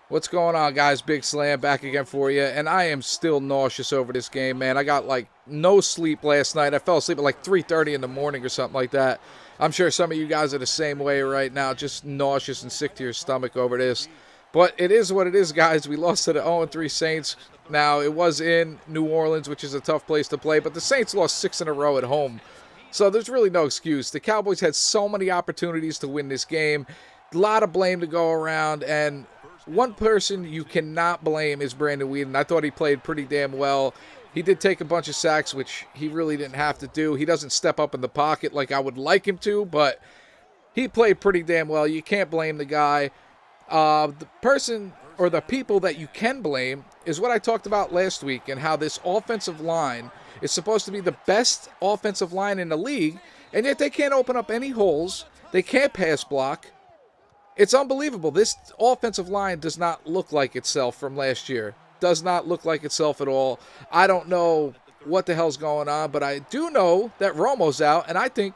What's going on, guys? Big Slam back again for you, and I am still nauseous over this game, man. I got like no sleep last night. I fell asleep at like 3:30 in the morning or something like that. I'm sure some of you guys are the same way right now, just nauseous and sick to your stomach over this. But it is what it is, guys. We lost to the 0-3 Saints. Now, it was in New Orleans, which is a tough place to play, but the Saints lost 6 in a row at home. So there's really no excuse. The Cowboys had so many opportunities to win this game. A lot of blame to go around, and one person you cannot blame is Brandon Weeden. I thought he played pretty damn well. He did take a bunch of sacks, which he really didn't have to do. He doesn't step up in the pocket like I would like him to, but he played pretty damn well. You can't blame the guy. The person or the people that you can blame is what I talked about last week, and how this offensive line is supposed to be the best offensive line in the league, and yet they can't open up any holes. They can't pass block. It's unbelievable. This offensive line does not look like itself from last year. Does not look like itself at all. I don't know what the hell's going on, but I do know that Romo's out, and I think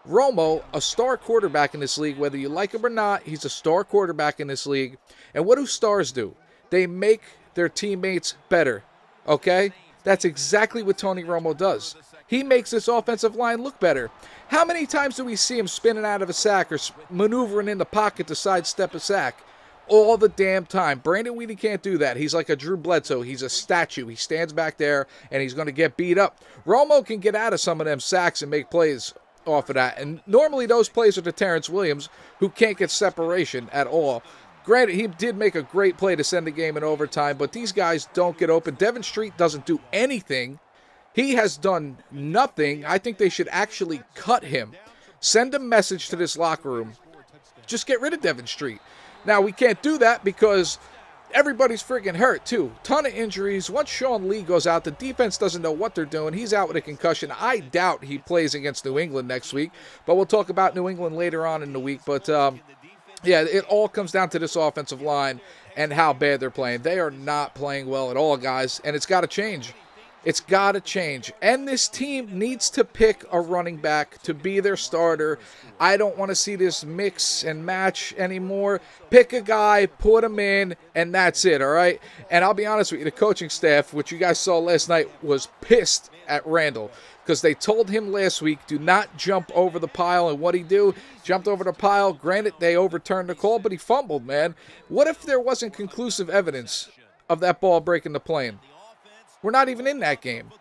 Romo, a star quarterback in this league, whether you like him or not, he's a star quarterback in this league. And what do stars do? They make their teammates better, okay? That's exactly what Tony Romo does. He makes this offensive line look better. How many times do we see him spinning out of a sack or maneuvering in the pocket to sidestep a sack? All the damn time. Brandon Weeden can't do that. He's like a Drew Bledsoe. He's a statue. He stands back there, and he's going to get beat up. Romo can get out of some of them sacks and make plays off of that. And normally those plays are to Terrence Williams, who can't get separation at all. Granted, he did make a great play to send the game in overtime, but these guys don't get open. Devin Street doesn't do anything. He has done nothing. I think they should actually cut him. Send a message to this locker room. Just get rid of Devin Street. Now, we can't do that because everybody's friggin' hurt, too. Ton of injuries. Once Sean Lee goes out, the defense doesn't know what they're doing. He's out with a concussion. I doubt he plays against New England next week, but we'll talk about New England later on in the week. But, yeah, it all comes down to this offensive line and how bad they're playing. They are not playing well at all, guys, and it's got to change. It's got to change. And this team needs to pick a running back to be their starter. I don't want to see this mix and match anymore. Pick a guy, put him in, and that's it, all right? And I'll be honest with you, the coaching staff, which you guys saw last night, was pissed at Randall because they told him last week, do not jump over the pile. And what'd he do? Jumped over the pile. Granted, they overturned the call, but he fumbled, man. What if there wasn't conclusive evidence of that ball breaking the plane? We're not even in that game.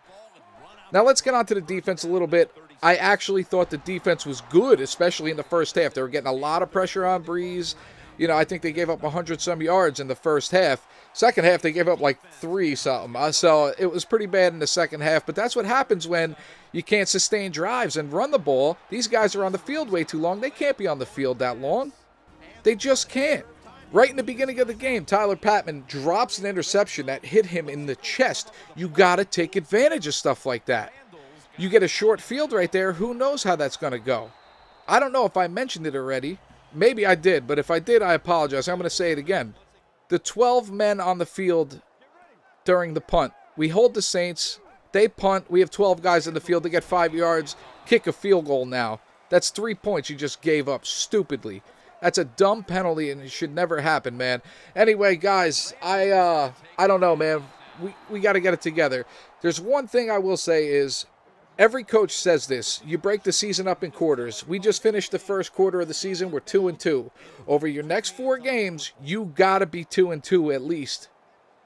Now let's get on to the defense a little bit. I actually thought the defense was good, especially in the first half. They were getting a lot of pressure on Breeze. You know, I think they gave up 100-some yards in the first half. Second half, they gave up like 3-something. So it was pretty bad in the second half. But that's what happens when you can't sustain drives and run the ball. These guys are on the field way too long. They can't be on the field that long. They just can't. Right in the beginning of the game, Tyler Patman drops an interception that hit him in the chest. You got to take advantage of stuff like that. You get a short field right there, who knows how that's going to go. I don't know if I mentioned it already. Maybe I did, but if I did, I apologize. I'm going to say it again. The 12 men on the field during the punt. We hold the Saints. They punt. We have 12 guys in the field. They get 5 yards. Kick a field goal now. That's 3 points you just gave up stupidly. That's a dumb penalty, and it should never happen, man. Anyway, guys, I don't know, man. We got to get it together. There's one thing I will say is every coach says this. You break the season up in quarters. We just finished the first quarter of the season. We're 2-2. Over your next 4 games, you got to be 2-2 at least.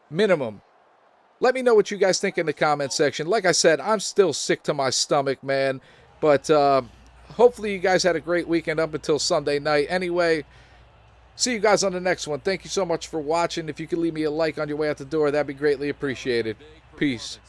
Minimum. Let me know what you guys think in the comment section. Like I said, I'm still sick to my stomach, man. But, hopefully you guys had a great weekend up until Sunday night. Anyway, see you guys on the next one. Thank you so much for watching. If you could leave me a like on your way out the door, that'd be greatly appreciated. Peace.